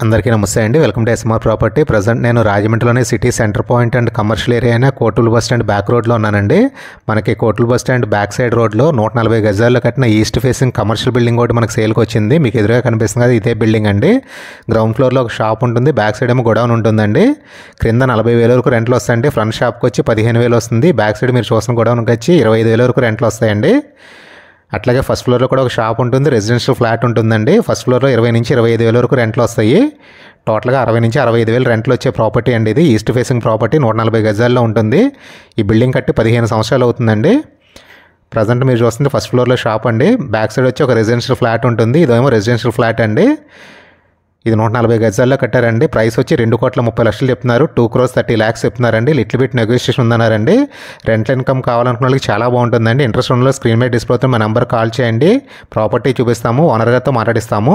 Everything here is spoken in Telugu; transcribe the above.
అందరికీ నమస్తే అండి. Welcome to SMR property. Present నేను రాజమండ్రిలోని city centre point and commercial area అయిన కోటూరు బస్ స్టాండ్ బ్యాక్ రోడ్లో ఉన్నానండి. మనకి Koturu bus stand back side రోడ్లో 140 గజాల్లో కట్టిన ఈస్ట్ ఫేసింగ్ కమర్షియల్ బిల్డింగ్ ఒకటి మనకు సేల్కి వచ్చింది. మీకు ఎదురుగా కనిపిస్తుంది కదా, ఇదే బిల్డింగ్ అండి. గ్రౌండ్ ఫ్లోర్లో ఒక షాప్ ఉంటుంది, బ్యాక్ సైడ్ ఏమో గోడౌన్ ఉంటుందండి. క్రింద 40,000 వరకు రెంట్లు వస్తాయండి. ఫ్రంట్ షాప్కి వచ్చి 15,000 వస్తుంది. బ్యాక్ సైడ్ మీరు చూసిన గోడౌన్కి వచ్చి 25,000 వరకు రెంట్లు వస్తాయండి. అట్లాగే ఫస్ట్ ఫ్లోర్లో కూడా ఒక షాప్ ఉంటుంది, రెసిడెన్షియల్ ఫ్లాట్ ఉంటుందండి. ఫస్ట్ ఫ్లోర్లో 20,000 నుంచి 25,000 వరకు రెంట్లు వస్తాయి. టోటల్గా 60,000 నుంచి 65,000 రెంట్లు వచ్చే ప్రాపర్టీ అండి. ఇది ఈస్ట్ ఫేసింగ్ ప్రాపర్టీ, 140 గజాల్లో ఉంటుంది. ఈ బిల్డింగ్ కట్టి 15 సంవత్సరాలు అవుతుందండి. ప్రజెంట్ మీరు చూస్తుంది ఫస్ట్ ఫ్లోర్లో షాప్ అండి. బ్యాక్ సైడ్ వచ్చి ఒక రెసిడెన్షియల్ ఫ్లాట్ ఉంటుంది. ఇదేమో రెసిడెన్షియల్ ఫ్లాట్ అండి. ఇది 140 గజాల్లో కట్టారండి. ప్రైస్ వచ్చి 2,30,00,000 చెప్తున్నారు. 2,30,00,000 చెప్తున్నారండి. లిటిల్ బిట్ నెగోషియేషన్ ఉందన్నారండి. రెంటల్ ఇన్కమ్ కావాలనుకున్న వాళ్ళకి చాలా బాగుంటుందండి. ఇంట్రెస్ట్ ఉన్న స్క్రీన్ మీద డిస్ప్లే అవుతుంది. మా నెంబర్ కాల్ చేయండి, ప్రాపర్టీ చూపిస్తాము, ఓనర్ గారితో మాట్లాడిస్తాము.